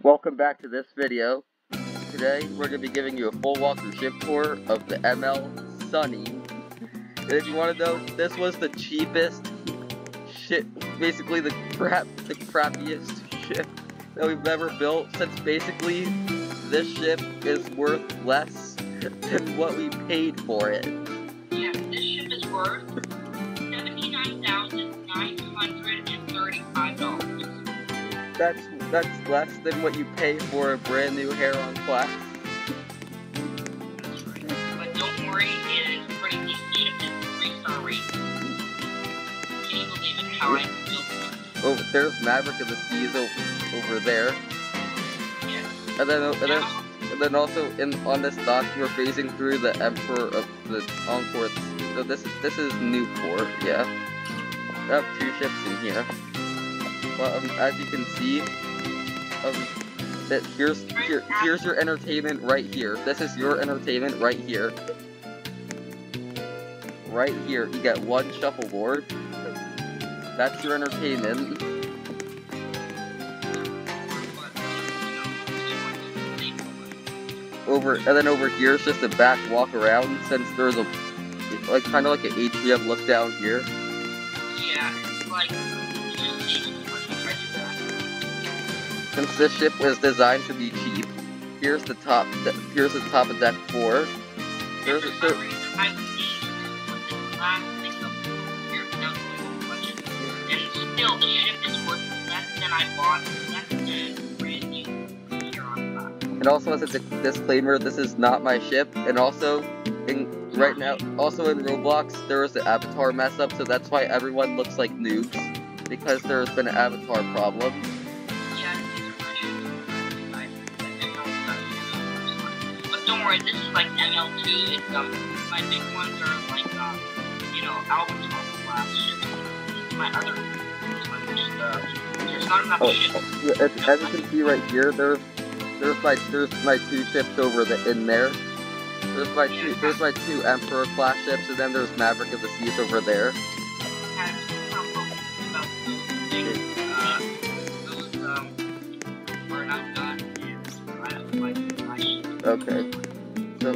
Welcome back to this video. Today we're going to be giving you a full walkthrough ship tour of the ML Sunny. And if you want to know, this was the cheapest ship, basically the crappiest ship that we've ever built, since basically this ship is worth less than what we paid for it. Yeah, this ship is worth $79,935. That's less than what you pay for a brand new Heron class. That's right. But don't worry, it is a pretty decent ship. It's 3-star rating. Can you believe it? How I built it? Oh, there's Maverick of the Seas over there. Yes. And then also on this dock we're facing through the Emperor of the Encore. So this is Newport, yeah. I have 2 ships in here. But as you can see, here's your entertainment right here. This is your entertainment right here. Right here, you get 1 shuffleboard. That's your entertainment. And then over here is just a back walk around, since there's a kind of like an atrium look down here. Yeah, it's like Since this ship was designed to be cheap, here's the top of deck 4. There's and still the ship is worth less than I bought. That's the brand new Heron class. And also, as a disclaimer, this is not my ship. And also, in Roblox, there was an avatar mess up, so that's why everyone looks like noobs, because there's been an avatar problem. Don't worry, this is like ML2. It's my big ones are like Albatross class ships. This is my other one. There's not enough ships. As you can see right here, there's my 2 ships in there. There's my 2 Emperor class ships, and then there's Maverick of the Seas over there. Okay, so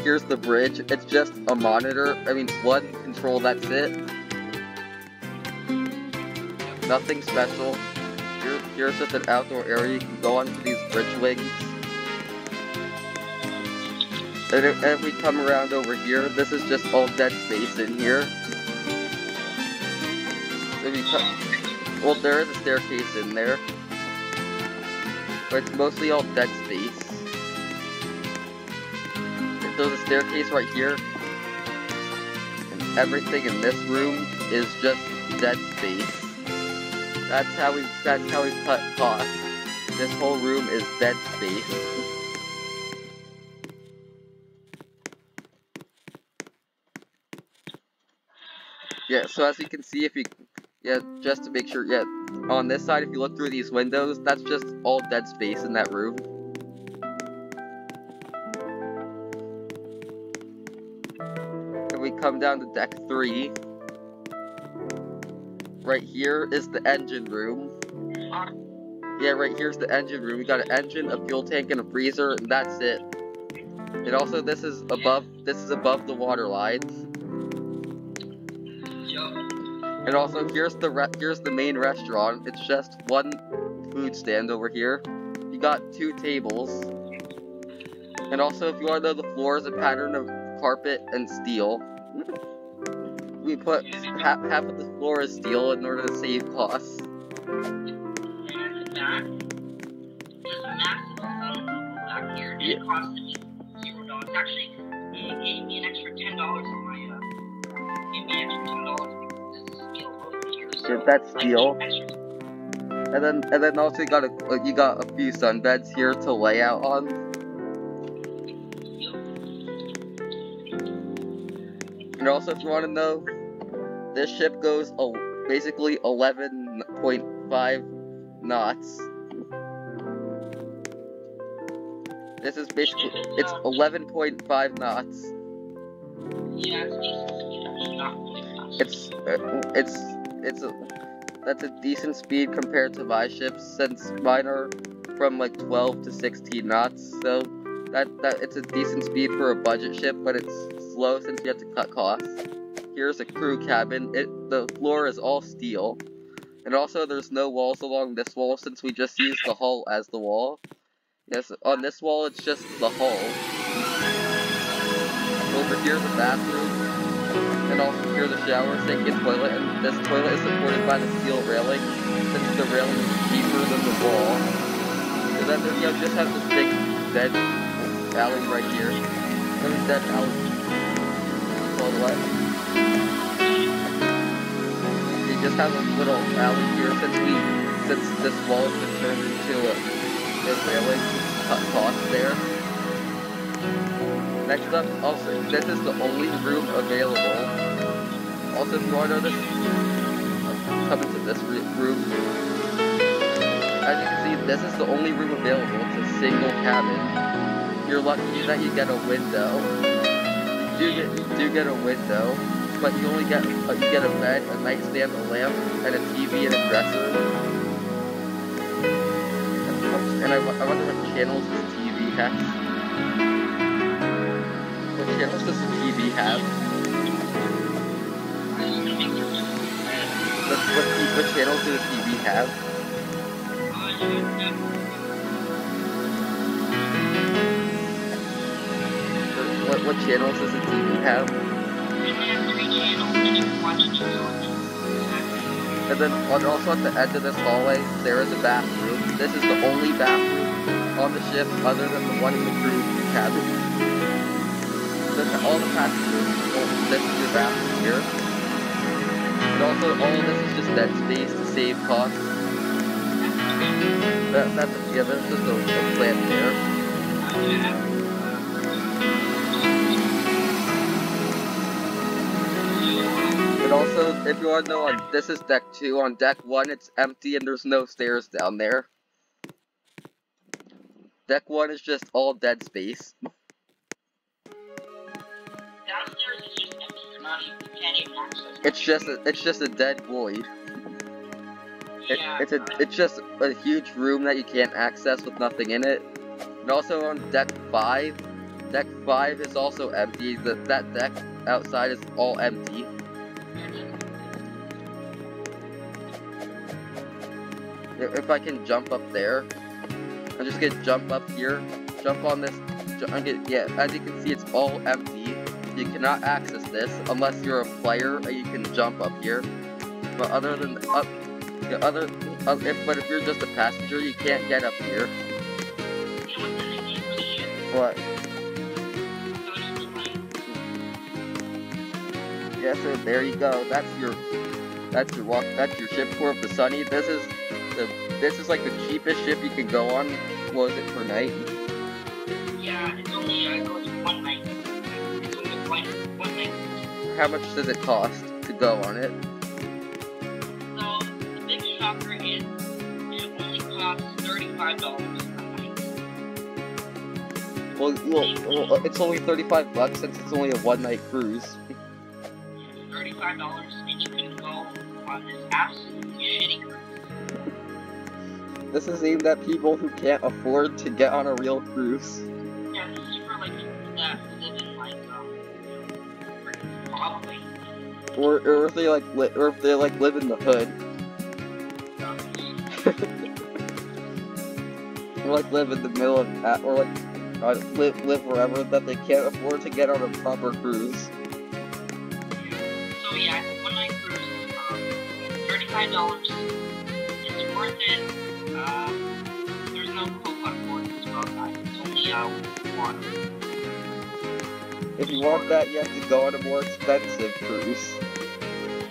here's the bridge. It's just a monitor. I mean, 1 control, that's it. Nothing special. Here's just an outdoor area. You can go onto these bridge wings. And if we come around over here, this is just all dead space in here. Well, there is a staircase in there, but it's mostly all dead space. There's a staircase right here, and everything in this room is just dead space. That's how we cut costs. This whole room is dead space. Yeah, so as you can see, just to make sure, on this side, if you look through these windows, that's just all dead space in that room. We come down to deck 3. Right here is the engine room. Yeah, right here's the engine room. We got an engine, a fuel tank, and a freezer, and that's it. And also, this is above the water lines. And also, here's the main restaurant. It's just 1 food stand over here. You got 2 tables. And also, if you want to know, the floor is a pattern of carpet and steel. We put half of the floor is steel in order to save costs. And at the back, there's a massive phone back here, and it costed me $0. Actually, it gave me an extra $10 in my, gave me an extra $10 because this is steel over here. So yeah, that's steel. And then also you got a few sunbeds here to lay out on. And also, if you want to know, this ship goes basically 11.5 knots. This is basically, it's 11.5 knots. Yeah, it's decent speed, actually, not really fast. that's a decent speed compared to my ships, since mine are from like 12 to 16 knots, so that it's a decent speed for a budget ship, but it's slow since you have to cut costs. Here's a crew cabin. The floor is all steel, and also there's no walls along this wall since we just used the hull as the wall. Yes, on this wall it's just the hull. Over here's a bathroom, and also here's a shower, sink, and toilet, and this toilet is supported by the steel railing, since the railing is deeper than the wall. So then you just have this big dead alley right here. Dead alley. Called what? You just have a little alley here, since this wall has been turned into a railing, cut costs there. Next up, also, this is the only room available. Also, if you want to know this, come into this room. As you can see, this is the only room available. It's a single cabin. You're lucky that you get a window. You do get a window, but you only get a bed, a nightstand, a lamp, and a TV and a dresser. And I wonder what channels this TV has. What channels does the TV have? What channels does the TV have? What channels does the TV have? It has 3 channels and you can watch news. And then also at the end of this hallway, there is a bathroom. This is the only bathroom on the ship other than the one in the crew cabin. All the passengers, this is your bathroom here. And also, all of this is just dead space to save costs. That's just a plan there. And also, if you want to know, this is deck 2. On deck 1, it's empty and there's no stairs down there. Deck 1 is just all dead space. Downstairs is just empty. You can't even access it. It's just a dead void. Yeah, It's just a huge room that you can't access with nothing in it. And also on deck 5 is also empty. That deck outside is all empty. If I can jump up there, I'm just gonna jump up here, jump on this. Yeah, as you can see, it's all empty. You cannot access this unless you're a player and you can jump up here. But other than if you're just a passenger, you can't get up here. What? Yeah, so there you go. That's your ship tour of the Sunny. This is like the cheapest ship you can go on. What was it per night? Yeah, it's only one night. It's only one night. How much does it cost to go on it? So the big shocker is it only costs $35 per night. Well, it's only $35 since it's only a one-night cruise. $35 and you can go on this absolutely shitty cruise. This is aimed at people who can't afford to get on a real cruise. Yeah, this is for like people that live in like probably. Or if they live in the hood. Or like live in the middle of live wherever that they can't afford to get on a proper cruise. So yeah, it's a one-night cruise. $35. It's worth it. There's no coke on board as well, guys. It's only water. If you want that, you have to go on a more expensive cruise.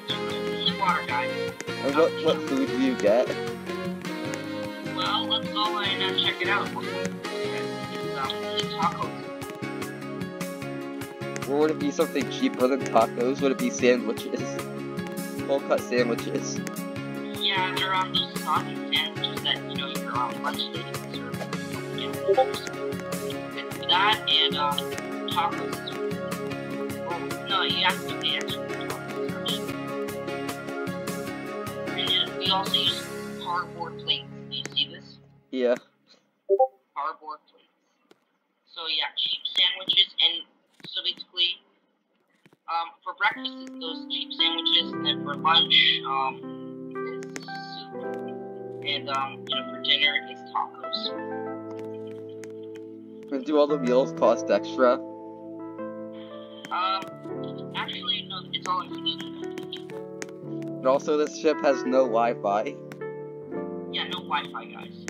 It's only water, guys. And what food do you get? Well, let's go and check it out. It's tacos. Or would it be something cheaper than tacos? Would it be sandwiches? Full-cut sandwiches. Yeah, they're on those sausage sandwiches that, you're on lunch lady can serve. That and tacos. Well, no, you have to pay extra for tacos, actually. And we we also use cardboard plates. Do you see this? Yeah. Cardboard plates. So yeah, cheap sandwiches, and so basically, for breakfast it's those cheap sandwiches, and then for lunch, is soup, and for dinner is tacos. And do all the meals cost extra? Actually, no, it's all included. And also, this ship has no Wi-Fi. Yeah, no Wi-Fi, guys.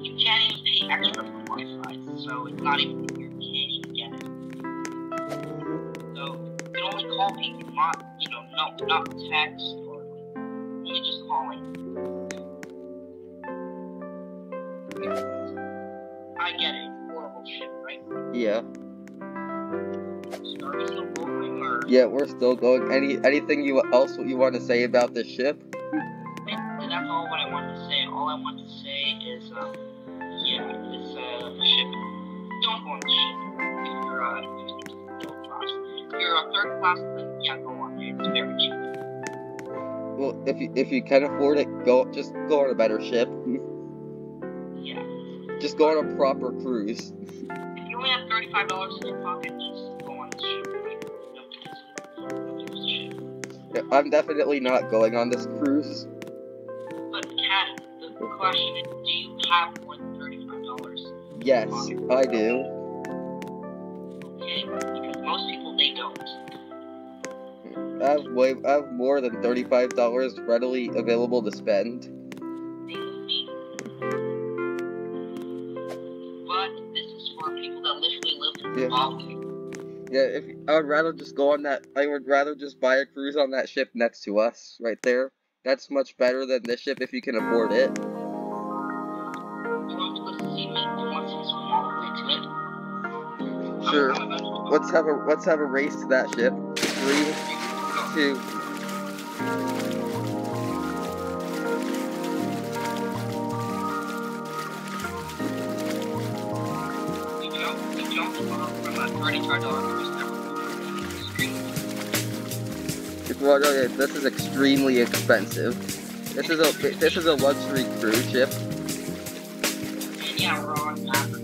You can't even pay extra for Wi-Fi, so it's not even, you can't even get it. So, you can only call people, not text, or only just calling. I get it, it's a horrible ship, right? Yeah. So are we still rolling, or? Yeah, we're still going. Anything else you want to say about this ship? And that's all what I want to say. All I want to say is, this ship, don't go on the ship if you're third class. If you're third class, then yeah, go on there. It's very cheap. Well, if you can afford it, just go on a better ship. Yeah. Just go on a proper cruise. If you only have $35 in your pocket, just go on the ship. Don't use the ship. Yeah, I'm definitely not going on this cruise. But Kat, the question is, do you have more than $35? Yes, I do. Okay, because most people, they don't. I have more than $35 readily available to spend. But this is for people that literally live in Zimbabwe. Yeah, I would rather just go on that. I would rather just buy a cruise on that ship next to us, right there. That's much better than this ship if you can afford it. You want to go see me? You want to swim all the way to it? Sure. Let's have a race to that ship. 3, 2. We jumped from a $35 cruise never. Well, okay, this is extremely expensive. This is a luxury cruise ship. And yeah, we're on Africa.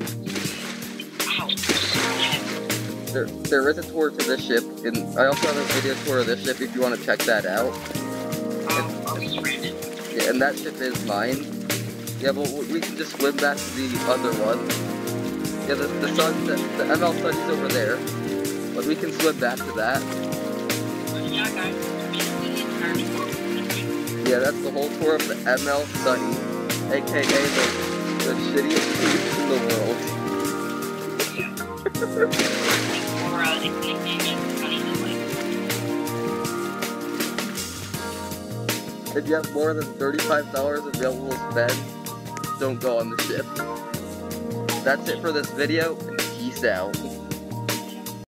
There is a tour to this ship, and I also have a video tour of this ship if you want to check that out. Are we stranded? Yeah, and that ship is mine. Yeah, but we can just swim back to the other one. Yeah, the ML Sunny's over there, but we can swim back to that. But yeah, guys, basically the entire tour. Yeah, that's the whole tour of the ML Sunny, aka the shittiest cruise in the world. If you have more than $35 available to spend, don't go on the ship. That's it for this video, and peace out.